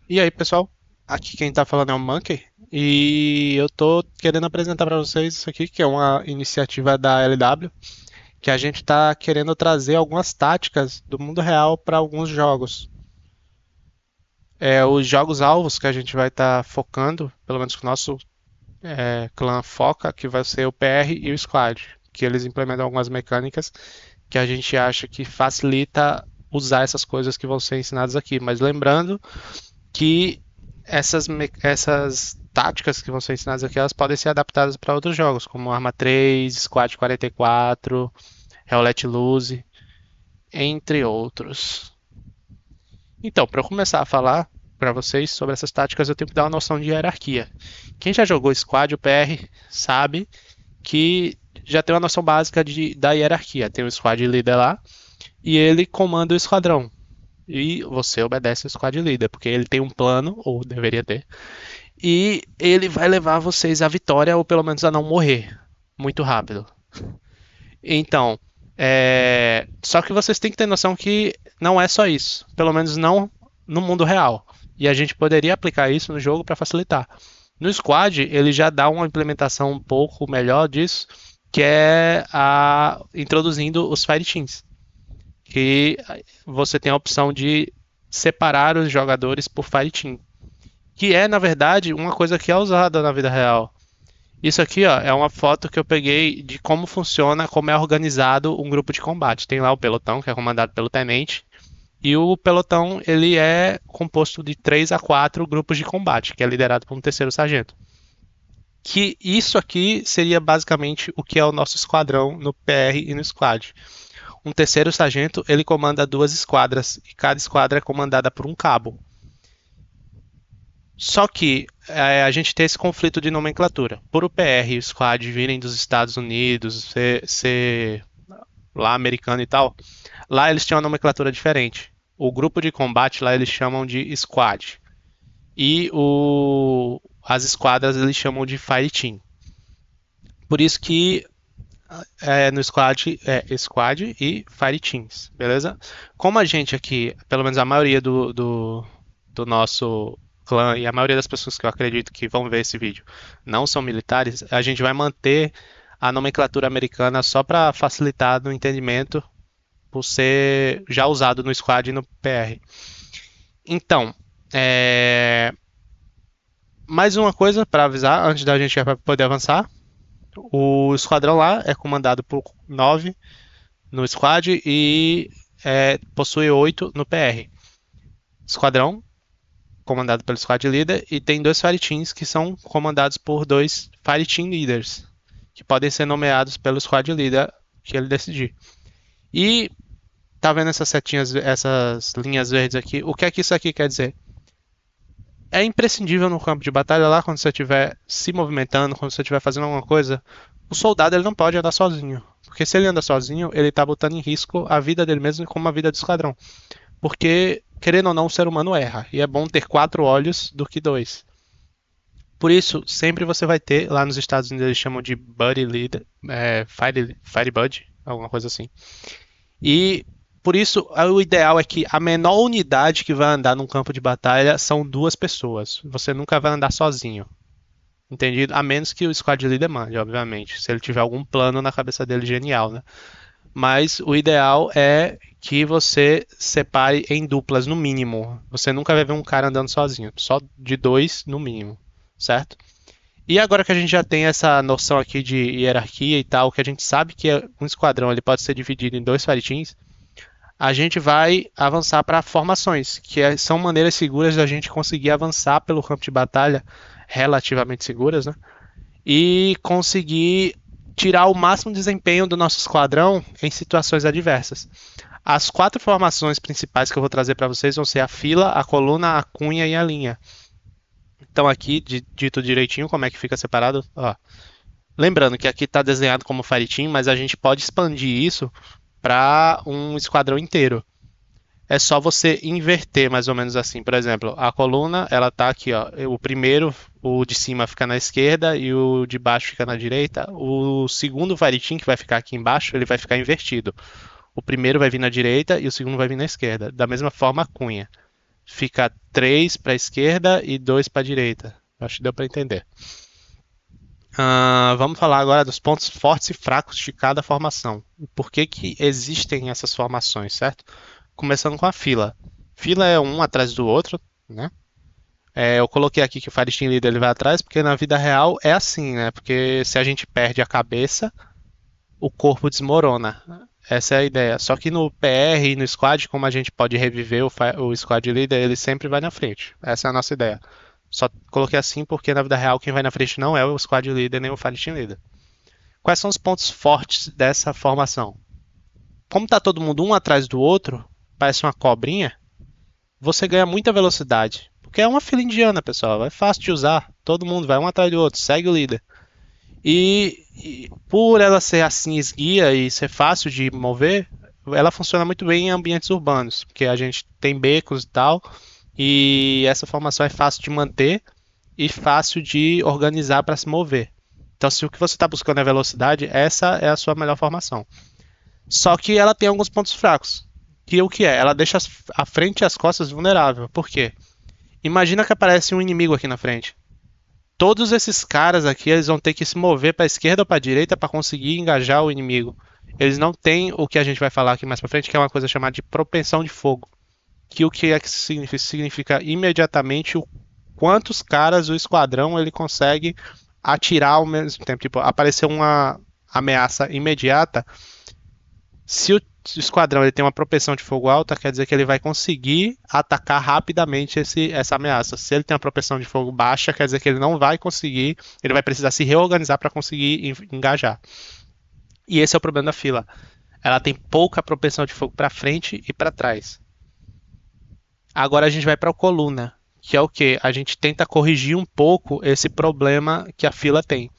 E aí, pessoal? Aqui quem tá falando é o Monkey e eu tô querendo apresentar para vocês isso aqui, que é uma iniciativa da LW, que a gente tá querendo trazer algumas táticas do mundo real para alguns jogos. Os jogos alvos que a gente vai estar focando, pelo menos que o nosso clã foca, que vai ser o PR e o Squad, que eles implementam algumas mecânicas que a gente acha que facilita usar essas coisas que vão ser ensinadas aqui. Mas lembrando que essas táticas que vão ser ensinadas aqui, elas podem ser adaptadas para outros jogos, como Arma 3, Squad 44, Hell Let Loose, entre outros. Então, para eu começar a falar para vocês sobre essas táticas, eu tenho que dar uma noção de hierarquia. Quem já jogou Squad ou PR sabe que já tem uma noção básica da hierarquia. Tem o Squad Leader lá e ele comanda o esquadrão. E você obedece ao Squad Leader, porque ele tem um plano, ou deveria ter, e ele vai levar vocês à vitória ou pelo menos a não morrer muito rápido. Então, só que vocês têm que ter noção que não é só isso, pelo menos não no mundo real. E a gente poderia aplicar isso no jogo para facilitar. No Squad, ele já dá uma implementação um pouco melhor disso, que é introduzindo os Fire Teams, que você tem a opção de separar os jogadores por Fire Team, que é, na verdade, uma coisa que é usada na vida real. Isso aqui, ó, é uma foto que eu peguei de como funciona, como é organizado um grupo de combate. Tem lá o pelotão, que é comandado pelo tenente, e o pelotão ele é composto de 3 a 4 grupos de combate, que é liderado por um terceiro sargento. Que isso aqui seria basicamente o que é o nosso esquadrão no PR e no squad. Um terceiro sargento ele comanda duas esquadras e cada esquadra é comandada por um cabo. Só que a gente tem esse conflito de nomenclatura. Por o PR e o Squad virem dos Estados Unidos, ser lá americano e tal, lá eles têm uma nomenclatura diferente. O grupo de combate lá eles chamam de Squad. E as esquadras eles chamam de Fire Team. Por isso que no Squad é Squad e Fire Teams, beleza? Como a gente aqui, pelo menos a maioria do nosso clã e a maioria das pessoas que eu acredito que vão ver esse vídeo não são militares, a gente vai manter a nomenclatura americana só para facilitar no entendimento por ser já usado no Squad e no PR. Então, mais uma coisa para avisar antes da gente poder avançar. O esquadrão lá é comandado por 9 no Squad e possui 8 no PR. Esquadrão comandado pelo Squad Leader e tem dois Fire Teams que são comandados por dois Fire Team Leaders, que podem ser nomeados pelo Squad Leader que ele decidir. E tá vendo essas setinhas, essas linhas verdes aqui? O que é que isso aqui quer dizer? É imprescindível no campo de batalha lá, quando você estiver se movimentando, quando você estiver fazendo alguma coisa, o soldado ele não pode andar sozinho. Porque se ele anda sozinho, ele está botando em risco a vida dele mesmo como a vida do esquadrão. Porque, querendo ou não, o ser humano erra. E é bom ter quatro olhos do que dois. Por isso, sempre você vai ter, lá nos Estados Unidos eles chamam de Buddy Leader, Fire Buddy, alguma coisa assim. E por isso, o ideal é que a menor unidade que vai andar num campo de batalha são duas pessoas. Você nunca vai andar sozinho. Entendido? A menos que o squad leader mande, obviamente. Se ele tiver algum plano na cabeça dele genial, né? Mas o ideal é que você separe em duplas, no mínimo. Você nunca vai ver um cara andando sozinho. Só de dois, no mínimo. Certo? E agora que a gente já tem essa noção aqui de hierarquia e tal, que a gente sabe que um esquadrão ele pode ser dividido em dois fireteams, a gente vai avançar para formações, que são maneiras seguras da gente conseguir avançar pelo campo de batalha, relativamente seguras, né? E conseguir tirar o máximo desempenho do nosso esquadrão em situações adversas. As quatro formações principais que eu vou trazer para vocês vão ser a fila, a coluna, a cunha e a linha. Então aqui, dito direitinho, como é que fica separado. Ó. Lembrando que aqui está desenhado como Fireteam, mas a gente pode expandir isso para um esquadrão inteiro. É só você inverter mais ou menos assim. Por exemplo, a coluna, ela tá aqui, ó. O primeiro, o de cima fica na esquerda e o de baixo fica na direita. O segundo varitim que vai ficar aqui embaixo, ele vai ficar invertido. O primeiro vai vir na direita e o segundo vai vir na esquerda. Da mesma forma a cunha, fica 3 para a esquerda e 2 para a direita. Acho que deu para entender. Vamos falar agora dos pontos fortes e fracos de cada formação. E por que que existem essas formações, certo? Começando com a fila. Fila é um atrás do outro, né? Eu coloquei aqui que o Fire Team Leader ele vai atrás, porque na vida real é assim, né? Porque se a gente perde a cabeça, o corpo desmorona. Essa é a ideia. Só que no PR e no squad, como a gente pode reviver o squad leader, ele sempre vai na frente. Essa é a nossa ideia. Só coloquei assim porque na vida real quem vai na frente não é o squad leader nem o fire team leader. Quais são os pontos fortes dessa formação? Como tá todo mundo um atrás do outro, parece uma cobrinha, você ganha muita velocidade. Porque é uma fila indiana, pessoal. É fácil de usar. Todo mundo vai um atrás do outro, segue o líder. E por ela ser assim esguia e ser fácil de mover, ela funciona muito bem em ambientes urbanos, porque a gente tem becos e tal, e essa formação é fácil de manter e fácil de organizar para se mover. Então, se o que você está buscando é velocidade, essa é a sua melhor formação. Só que ela tem alguns pontos fracos. Que o que é? Ela deixa a frente e as costas vulnerável. Por quê? Imagina que aparece um inimigo aqui na frente. Todos esses caras aqui, eles vão ter que se mover para a esquerda ou para a direita para conseguir engajar o inimigo. Eles não têm o que a gente vai falar aqui mais para frente, que é uma coisa chamada de propensão de fogo. Que o que é que significa imediatamente o quantos caras o esquadrão ele consegue atirar ao mesmo tempo. Tipo, aparecer uma ameaça imediata, se o esquadrão ele tem uma propensão de fogo alta, quer dizer que ele vai conseguir atacar rapidamente essa ameaça. Se ele tem uma propensão de fogo baixa, quer dizer que ele não vai conseguir, ele vai precisar se reorganizar para conseguir engajar. E esse é o problema da fila. Ela tem pouca propensão de fogo para frente e para trás. Agora a gente vai para a coluna, que é o que? A gente tenta corrigir um pouco esse problema que a fila tem.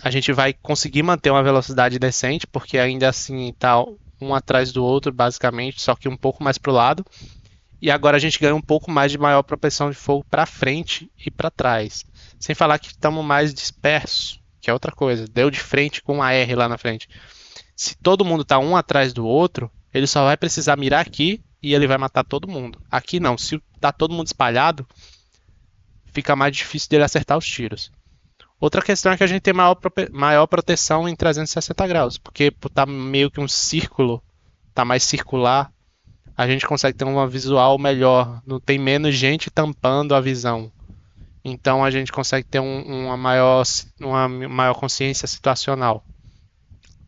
A gente vai conseguir manter uma velocidade decente, porque ainda assim está um atrás do outro, basicamente, só que um pouco mais para o lado. E agora a gente ganha um pouco mais de maior propensão de fogo para frente e para trás. Sem falar que estamos mais dispersos, que é outra coisa. Deu de frente com a R lá na frente. Se todo mundo está um atrás do outro, ele só vai precisar mirar aqui e ele vai matar todo mundo. Aqui não, se está todo mundo espalhado, fica mais difícil dele acertar os tiros. Outra questão é que a gente tem maior proteção em 360 graus, porque por estar meio que um círculo, tá mais circular, a gente consegue ter uma visual melhor, não tem menos gente tampando a visão. Então a gente consegue ter uma maior consciência situacional.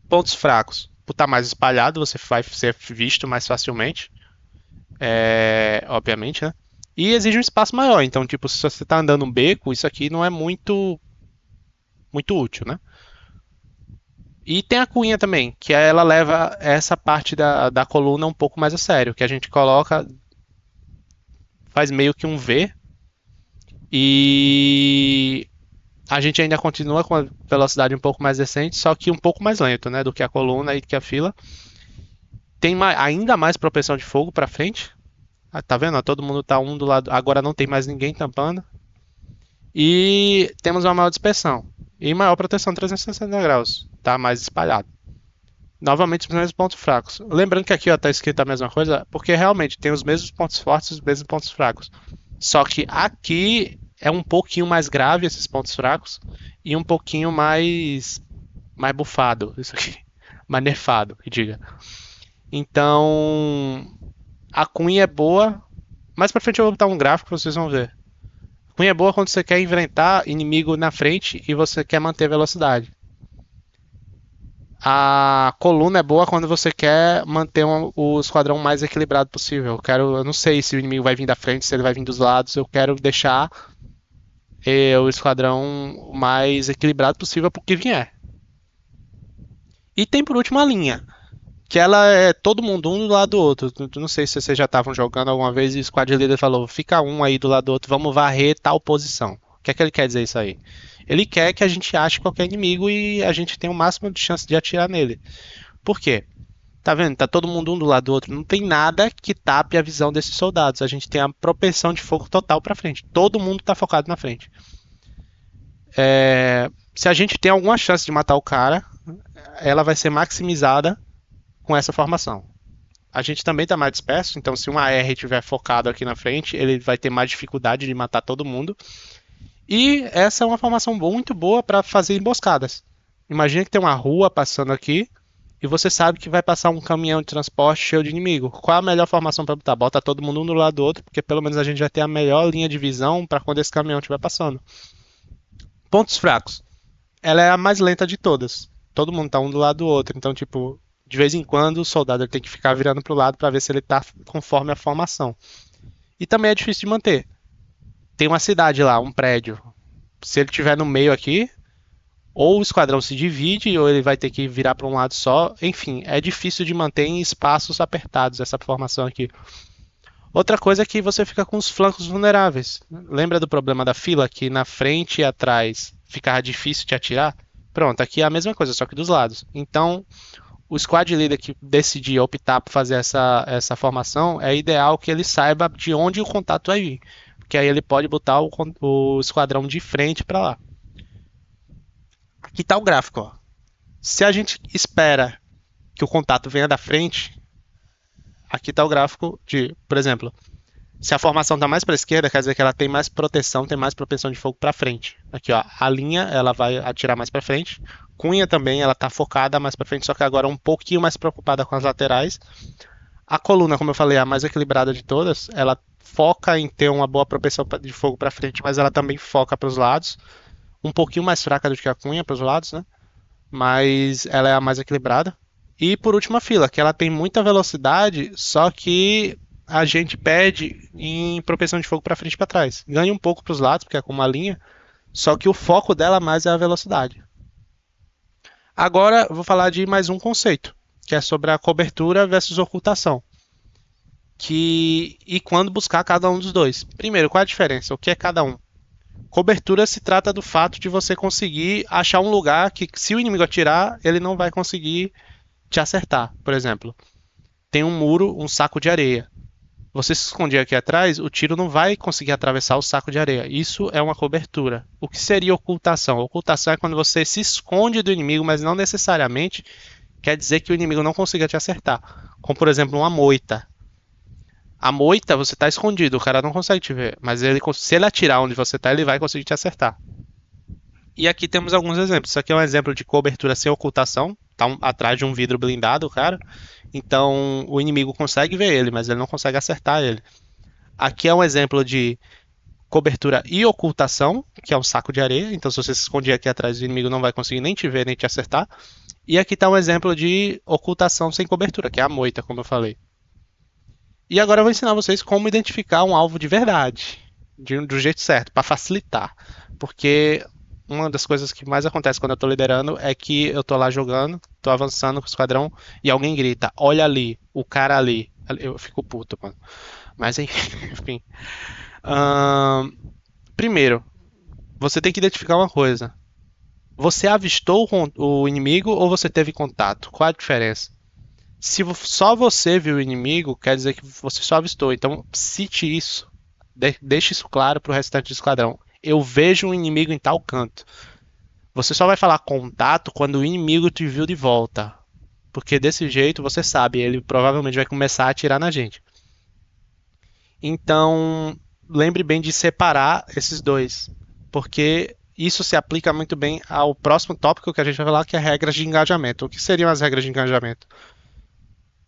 Pontos fracos. Por estar mais espalhado, você vai ser visto mais facilmente, obviamente, né? E exige um espaço maior. Então, tipo, se você está andando um beco, isso aqui não é muito útil, né? E tem a cunha também, que ela leva essa parte da coluna um pouco mais a sério, que a gente coloca, faz meio que um V, e a gente ainda continua com a velocidade um pouco mais decente, só que um pouco mais lento, né, do que a coluna e que a fila. Tem ainda mais propensão de fogo para frente. Tá vendo? Todo mundo tá um do lado, agora não tem mais ninguém tampando. E temos uma maior dispersão. E maior proteção 360 graus, tá mais espalhado. Novamente os mesmos pontos fracos. Lembrando que aqui está escrito a mesma coisa, porque realmente tem os mesmos pontos fortes e os mesmos pontos fracos. Só que aqui é um pouquinho mais grave esses pontos fracos e um pouquinho mais bufado, isso aqui, mais nerfado, que diga. Então, a cunha é boa. Mais pra frente eu vou botar um gráfico que vocês vão ver. Cunha é boa quando você quer enfrentar inimigo na frente e você quer manter velocidade. A coluna é boa quando você quer manter o esquadrão mais equilibrado possível. Eu não sei se o inimigo vai vir da frente, se ele vai vir dos lados. Eu quero deixar o esquadrão o mais equilibrado possível para o que vier. E tem por último a linha, que ela é todo mundo um do lado do outro. Não sei se vocês já estavam jogando alguma vez e o squad leader falou: fica um aí do lado do outro, vamos varrer tal posição. O que é que ele quer dizer isso aí? Ele quer que a gente ache qualquer inimigo e a gente tenha o máximo de chance de atirar nele. Por quê? Tá vendo? Tá todo mundo um do lado do outro. Não tem nada que tape a visão desses soldados. A gente tem a propensão de fogo total para frente. Todo mundo tá focado na frente. Se a gente tem alguma chance de matar o cara, ela vai ser maximizada com essa formação. a gente também está mais disperso, então se um AR estiver focado aqui na frente, ele vai ter mais dificuldade de matar todo mundo. E essa é uma formação muito boa para fazer emboscadas. Imagina que tem uma rua passando aqui e você sabe que vai passar um caminhão de transporte cheio de inimigo. Qual a melhor formação para botar? Bota todo mundo um do lado do outro, porque pelo menos a gente vai ter a melhor linha de visão para quando esse caminhão estiver passando. Pontos fracos. Ela é a mais lenta de todas. Todo mundo tá um do lado do outro, então tipo, de vez em quando o soldado tem que ficar virando pro lado para ver se ele tá conforme a formação. E também é difícil de manter. Tem uma cidade lá, um prédio. Se ele estiver no meio aqui, ou o esquadrão se divide, ou ele vai ter que virar para um lado só. Enfim, é difícil de manter em espaços apertados essa formação aqui. Outra coisa é que você fica com os flancos vulneráveis. Lembra do problema da fila, que na frente e atrás ficava difícil de atirar? Pronto, aqui é a mesma coisa, só que dos lados. Então, o squad leader que decidir optar por fazer essa formação, é ideal que ele saiba de onde o contato vai vir. Porque aí ele pode botar o esquadrão de frente para lá. Aqui está o gráfico. Ó. Se a gente espera que o contato venha da frente, aqui está o gráfico de, por exemplo, se a formação está mais para a esquerda, quer dizer que ela tem mais proteção, tem mais propensão de fogo para frente. Aqui, ó, a linha ela vai atirar mais para frente. Cunha também, ela está focada mais para frente, só que agora um pouquinho mais preocupada com as laterais. A coluna, como eu falei, é a mais equilibrada de todas. Ela foca em ter uma boa propensão de fogo para frente, mas ela também foca para os lados. Um pouquinho mais fraca do que a cunha para os lados, né? Mas ela é a mais equilibrada. E por último a fila, que ela tem muita velocidade, só que a gente perde em propensão de fogo para frente e para trás. Ganha um pouco para os lados, porque é com uma linha, só que o foco dela mais é a velocidade. Agora eu vou falar de mais um conceito, que é sobre a cobertura versus ocultação. E quando buscar cada um dos dois. Primeiro, qual é a diferença? O que é cada um? Cobertura se trata do fato de você conseguir achar um lugar que, se o inimigo atirar, ele não vai conseguir te acertar. Por exemplo, tem um muro, um saco de areia. Você se esconder aqui atrás, o tiro não vai conseguir atravessar o saco de areia. Isso é uma cobertura. O que seria ocultação? Ocultação é quando você se esconde do inimigo, mas não necessariamente quer dizer que o inimigo não consiga te acertar. Como, por exemplo, uma moita. A moita, você está escondido, o cara não consegue te ver, mas se ele atirar onde você está, ele vai conseguir te acertar. E aqui temos alguns exemplos. Isso aqui é um exemplo de cobertura sem ocultação. Está atrás de um vidro blindado, cara. Então o inimigo consegue ver ele, mas ele não consegue acertar ele. Aqui é um exemplo de cobertura e ocultação, que é um saco de areia. Então se você se esconder aqui atrás, o inimigo não vai conseguir nem te ver, nem te acertar. E aqui está um exemplo de ocultação sem cobertura, que é a moita, como eu falei. E agora eu vou ensinar vocês como identificar um alvo de verdade, do jeito certo, para facilitar. Porque uma das coisas que mais acontece quando eu tô liderando é que eu tô lá jogando, tô avançando com o esquadrão e alguém grita, olha ali, o cara ali. Eu fico puto, mano. Mas enfim. Primeiro, você tem que identificar uma coisa. Você avistou o inimigo ou você teve contato? Qual a diferença? Se só você viu o inimigo, quer dizer que você só avistou. Então, cite isso. Deixe isso claro para o restante do esquadrão. Eu vejo um inimigo em tal canto. Você só vai falar contato quando o inimigo te viu de volta. Porque desse jeito, você sabe, ele provavelmente vai começar a atirar na gente. Então, lembre bem de separar esses dois. Porque isso se aplica muito bem ao próximo tópico que a gente vai falar, que é regras de engajamento. O que seriam as regras de engajamento?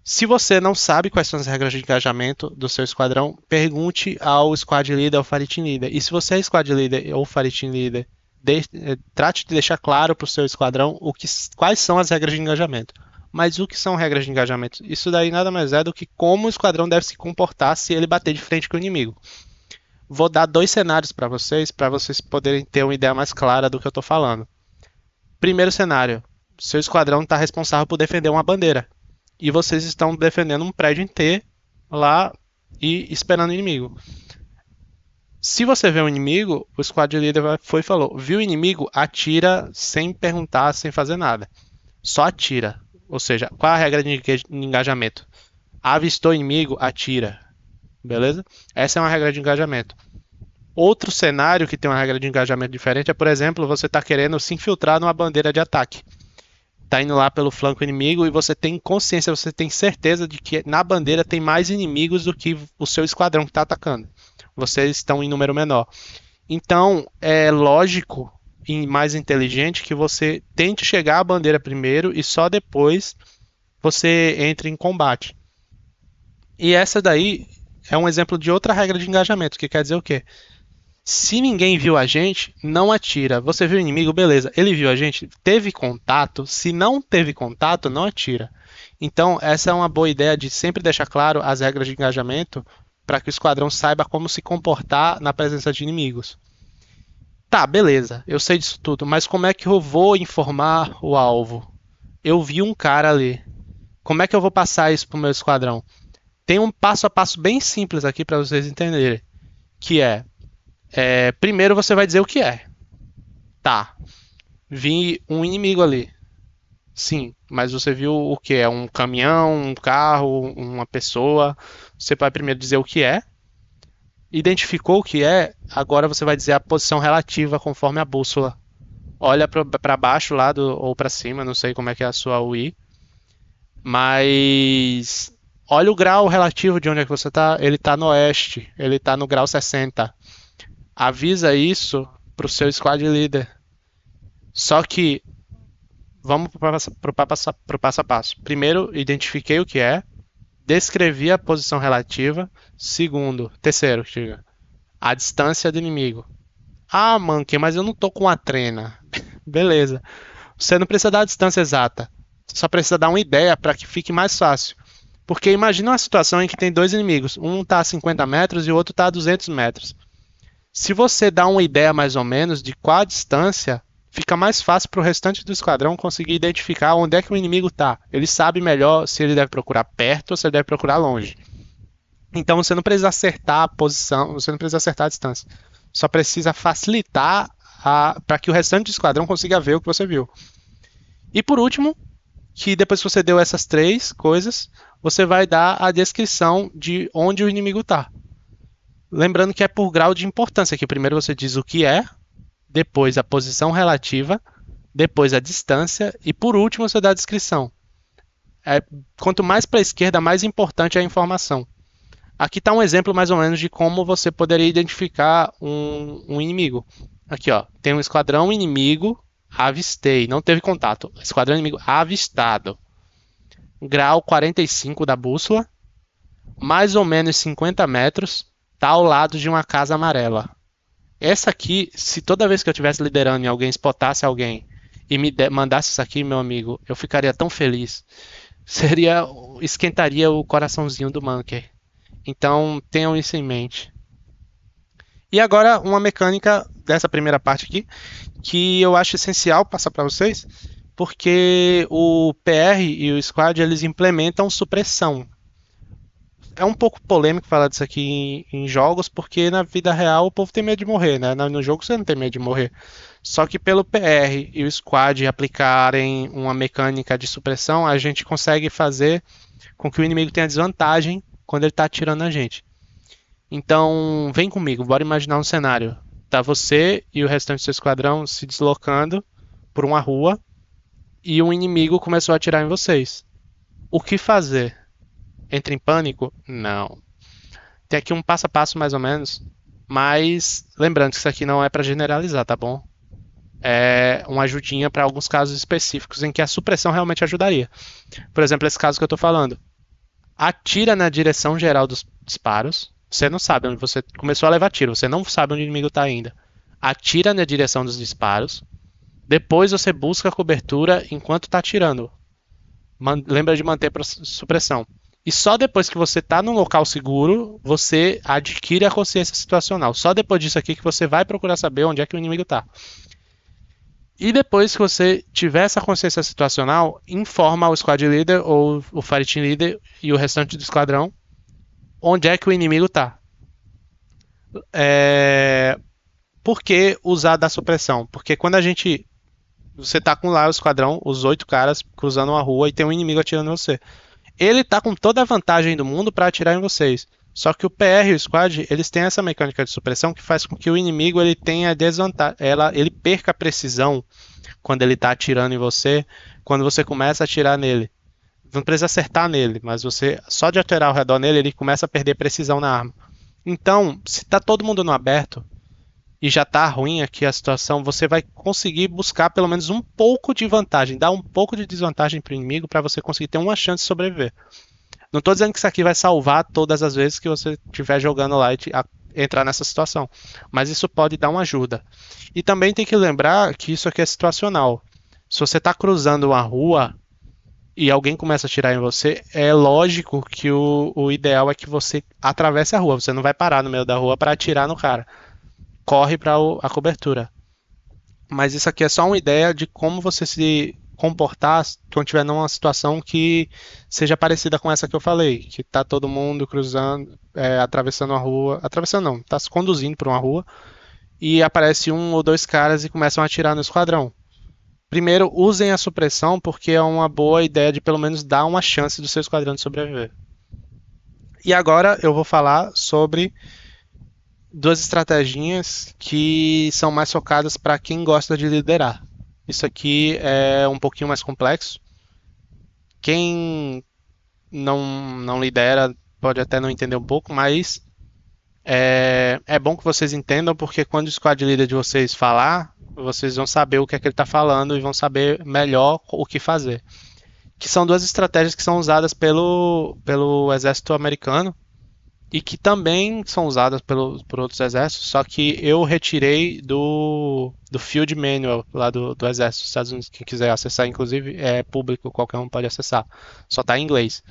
Se você não sabe quais são as regras de engajamento do seu esquadrão, pergunte ao squad leader ou fighting leader. E se você é squad leader ou fighting leader, trate de deixar claro para o seu esquadrão quais são as regras de engajamento. Mas o que são regras de engajamento? Isso daí nada mais é do que como o esquadrão deve se comportar se ele bater de frente com o inimigo. Vou dar 2 cenários para vocês poderem ter uma ideia mais clara do que eu estou falando. Primeiro cenário, seu esquadrão está responsável por defender uma bandeira. E vocês estão defendendo um prédio inteiro lá e esperando o inimigo. Se você vê um inimigo, o squad leader foi e falou, viu o inimigo, atira sem perguntar, sem fazer nada. Só atira. Ou seja, qual é a regra de engajamento? Avistou o inimigo, atira. Beleza? Essa é uma regra de engajamento. Outro cenário que tem uma regra de engajamento diferente é, por exemplo, você está querendo se infiltrar numa bandeira de ataque. tá indo lá pelo flanco inimigo e você tem consciência, você tem certeza de que na bandeira tem mais inimigos do que o seu esquadrão que está atacando. Vocês estão em número menor. Então, é lógico e mais inteligente que você tente chegar à bandeira primeiro e só depois você entre em combate. E essa daí é um exemplo de outra regra de engajamento, que quer dizer o quê? Se ninguém viu a gente, não atira. Você viu o inimigo, beleza. Ele viu a gente, teve contato. Se não teve contato, não atira. Então, essa é uma boa ideia de sempre deixar claro as regras de engajamento para que o esquadrão saiba como se comportar na presença de inimigos. Tá, beleza. Eu sei disso tudo, mas como é que eu vou informar o alvo? Eu vi um cara ali. Como é que eu vou passar isso pro meu esquadrão? Tem um passo a passo bem simples aqui para vocês entenderem, que primeiro você vai dizer o que é. Tá, vi um inimigo ali. Sim, mas você viu o que é? Um caminhão, um carro, uma pessoa. Você vai primeiro dizer o que é. Identificou o que é, agora você vai dizer a posição relativa conforme a bússola. Olha para baixo lá ou para cima, não sei como é que é a sua UI. Mas olha o grau relativo de onde é que você está. Ele está no oeste, ele está no grau 60. Avisa isso pro seu squad leader. Só que vamos pro passo a passo. Primeiro, identifiquei o que é. Descrevi a posição relativa. Terceiro, diga, a distância do inimigo. Ah, Monkey, mas eu não tô com a trena. Beleza. Você não precisa dar a distância exata. Você só precisa dar uma ideia para que fique mais fácil. Porque imagina uma situação em que tem dois inimigos. Um está a 50 metros e o outro está a 200 metros. Se você dá uma ideia mais ou menos de qual a distância, fica mais fácil para o restante do esquadrão conseguir identificar onde é que o inimigo está. Ele sabe melhor se ele deve procurar perto ou se ele deve procurar longe. Então você não precisa acertar a posição, você não precisa acertar a distância. Só precisa facilitar para que o restante do esquadrão consiga ver o que você viu. E por último, que depois que você deu essas três coisas, você vai dar a descrição de onde o inimigo está. Lembrando que é por grau de importância, que primeiro você diz o que é, depois a posição relativa, depois a distância e por último você dá a descrição. Quanto mais para a esquerda, mais importante é a informação. Aqui está um exemplo mais ou menos de como você poderia identificar um inimigo. Aqui, ó, tem um esquadrão inimigo, avistei, não teve contato. Esquadrão inimigo avistado. Grau 45 da bússola, mais ou menos 50 metros, está ao lado de uma casa amarela. Essa aqui, se toda vez que eu estivesse liderando e alguém spotasse alguém e mandasse isso aqui, meu amigo, eu ficaria tão feliz. Esquentaria o coraçãozinho do Monkey. Então, tenham isso em mente. E agora, uma mecânica dessa primeira parte aqui, que eu acho essencial passar para vocês, porque o PR e o Squad, eles implementam supressão. É um pouco polêmico falar disso aqui em jogos, porque na vida real o povo tem medo de morrer, né? No jogo você não tem medo de morrer. Só que pelo PR e o Squad aplicarem uma mecânica de supressão, a gente consegue fazer com que o inimigo tenha desvantagem quando ele está atirando na gente. Então, vem comigo, bora imaginar um cenário. Tá você e o restante do seu esquadrão se deslocando por uma rua e um inimigo começou a atirar em vocês. O que fazer? Entra em pânico? Não. Tem aqui um passo a passo mais ou menos, mas lembrando que isso aqui não é para generalizar, tá bom? É uma ajudinha para alguns casos específicos em que a supressão realmente ajudaria. Por exemplo, esse caso que eu estou falando. Atira na direção geral dos disparos. Você não sabe onde você começou a levar tiro, você não sabe onde o inimigo está ainda. Atira na direção dos disparos. Depois você busca a cobertura enquanto está atirando. Lembra de manter a supressão. E só depois que você está num local seguro, você adquire a consciência situacional. Só depois disso aqui que você vai procurar saber onde é que o inimigo está. E depois que você tiver essa consciência situacional, informa o Squad Leader ou o Fireteam Leader e o restante do esquadrão onde é que o inimigo está. Por que usar da supressão? Porque quando você está com lá o esquadrão, os 8 caras cruzando uma rua e tem um inimigo atirando em você. Ele está com toda a vantagem do mundo para atirar em vocês. Só que o PR e o Squad, eles têm essa mecânica de supressão que faz com que o inimigo ele tenha desvantagem, ele perca a precisão quando ele está atirando em você, quando você começa a atirar nele. Não precisa acertar nele, mas você só de atirar ao redor nele, ele começa a perder precisão na arma. Então, se tá todo mundo no aberto e já tá ruim aqui a situação, você vai conseguir buscar pelo menos um pouco de vantagem, dar um pouco de desvantagem pro inimigo para você conseguir ter uma chance de sobreviver. Não tô dizendo que isso aqui vai salvar todas as vezes que você estiver jogando lá e entrar nessa situação, mas isso pode dar uma ajuda. E também tem que lembrar que isso aqui é situacional. Se você está cruzando uma rua e alguém começa a atirar em você, é lógico que o ideal é que você atravesse a rua. Você não vai parar no meio da rua para atirar no cara. Corre para a cobertura. Mas isso aqui é só uma ideia de como você se comportar quando estiver numa situação que seja parecida com essa que eu falei, que tá todo mundo cruzando, atravessando a rua, atravessando não, tá se conduzindo por uma rua e aparece um ou dois caras e começam a atirar no esquadrão. Primeiro, usem a supressão porque é uma boa ideia de pelo menos dar uma chance do seu esquadrão de sobreviver. E agora eu vou falar sobre duas estratégias que são mais focadas para quem gosta de liderar. Isso aqui é um pouquinho mais complexo. Quem não lidera pode até não entender um pouco, mas é bom que vocês entendam, porque quando o squad leader de vocês falar, vocês vão saber o que é que ele está falando e vão saber melhor o que fazer. Que são duas estratégias que são usadas pelo exército americano e que também são usadas por outros exércitos, só que eu retirei do Field Manual lá do Exército dos Estados Unidos. Quem quiser acessar, inclusive, é público, qualquer um pode acessar. Só está em inglês.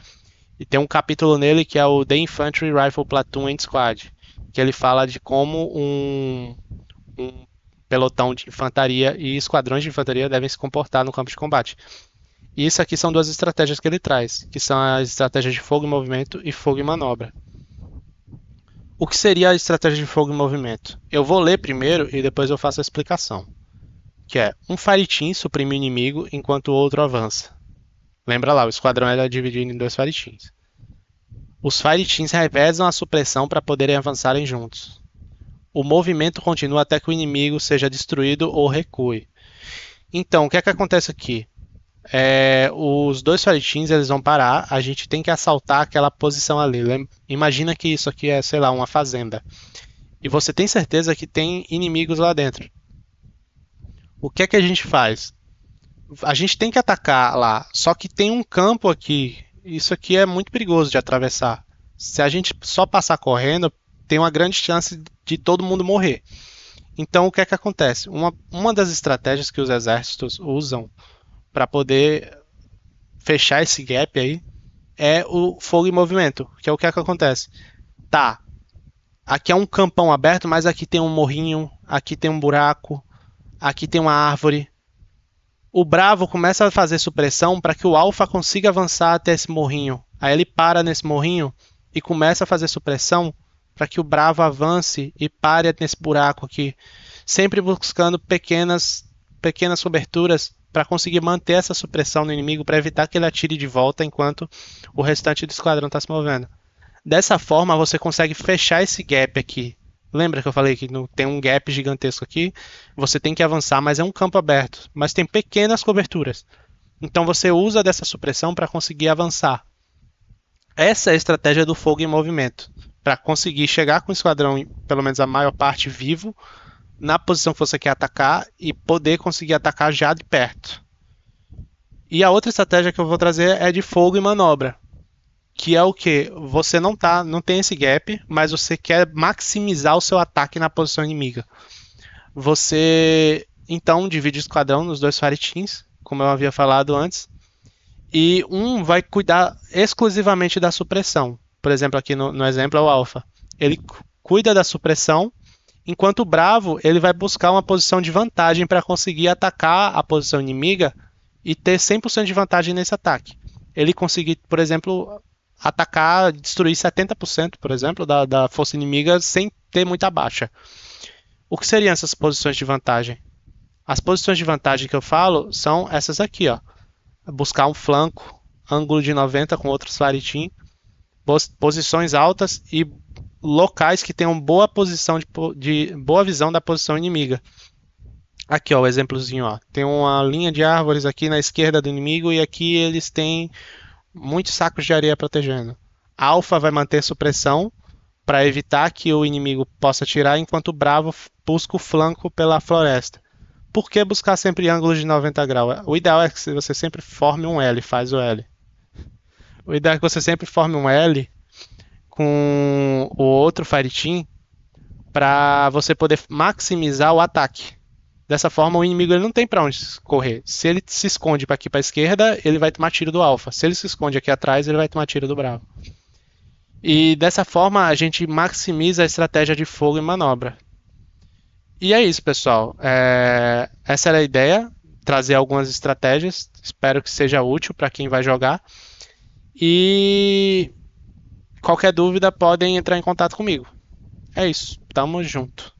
E tem um capítulo nele que é o The Infantry Rifle Platoon and Squad, que ele fala de como um pelotão de infantaria e esquadrões de infantaria devem se comportar no campo de combate. E isso aqui são duas estratégias que ele traz, que são as estratégias de fogo em movimento e fogo em manobra. O que seria a estratégia de fogo em movimento? Eu vou ler primeiro e depois eu faço a explicação. Que é, um fireteam suprime o inimigo enquanto o outro avança. Lembra lá, o esquadrão era dividido em dois fireteams. Os fireteams revezam a supressão para poderem avançarem juntos. O movimento continua até que o inimigo seja destruído ou recue. Então, o que é que acontece aqui? Os dois fireteams eles vão parar, a gente tem que assaltar aquela posição ali. Imagina que isso aqui é, sei lá, uma fazenda. E você tem certeza que tem inimigos lá dentro. O que é que a gente faz? A gente tem que atacar lá, só que tem um campo aqui. Isso aqui é muito perigoso de atravessar. Se a gente só passar correndo, tem uma grande chance de todo mundo morrer. Então, o que é que acontece? Uma das estratégias que os exércitos usam para poder fechar esse gap aí é o fogo em movimento, que é o que é que acontece. Tá, aqui é um campão aberto, mas aqui tem um morrinho, aqui tem um buraco, aqui tem uma árvore. O Bravo começa a fazer supressão para que o Alpha consiga avançar até esse morrinho. Aí ele para nesse morrinho e começa a fazer supressão para que o Bravo avance e pare nesse buraco aqui, sempre buscando pequenas coberturas para conseguir manter essa supressão no inimigo para evitar que ele atire de volta enquanto o restante do esquadrão está se movendo. Dessa forma você consegue fechar esse gap aqui. Lembra que eu falei que tem um gap gigantesco aqui? Você tem que avançar, mas é um campo aberto. Mas tem pequenas coberturas. Então você usa dessa supressão para conseguir avançar. Essa é a estratégia do fogo em movimento. Para conseguir chegar com o esquadrão, pelo menos a maior parte, vivo, na posição que você quer atacar e poder conseguir atacar já de perto. E a outra estratégia que eu vou trazer é de fogo e manobra, que é o que? Você não tem esse gap, mas você quer maximizar o seu ataque na posição inimiga. Você então divide o esquadrão nos dois fireteams, como eu havia falado antes, e um vai cuidar exclusivamente da supressão. Por exemplo, aqui no exemplo é o Alpha. Ele cuida da supressão, enquanto o Bravo ele vai buscar uma posição de vantagem para conseguir atacar a posição inimiga e ter 100% de vantagem nesse ataque. Ele conseguir, por exemplo, atacar, destruir 70%, por exemplo, da força inimiga sem ter muita baixa. O que seriam essas posições de vantagem? As posições de vantagem que eu falo são essas aqui, ó. Buscar um flanco, ângulo de 90 com outros fireteam, posições altas e locais que tenham boa posição boa visão da posição inimiga. Aqui, ó, o exemplozinho, ó. Tem uma linha de árvores aqui na esquerda do inimigo e aqui eles têm muitos sacos de areia protegendo. Alfa vai manter supressão para evitar que o inimigo possa atirar, enquanto o Bravo busca o flanco pela floresta. Por que buscar sempre ângulos de 90 graus? O ideal é que você sempre forme um L, faz o L. O ideal é que você sempre forme um L com o outro Fireteam para você poder maximizar o ataque. Dessa forma, o inimigo ele não tem para onde correr. Se ele se esconde para aqui para a esquerda, ele vai tomar tiro do Alpha. Se ele se esconde aqui atrás, ele vai tomar tiro do Bravo. E dessa forma, a gente maximiza a estratégia de fogo e manobra. E é isso, pessoal. Essa era a ideia, trazer algumas estratégias. Espero que seja útil para quem vai jogar. E qualquer dúvida podem entrar em contato comigo. É isso. Tamo junto.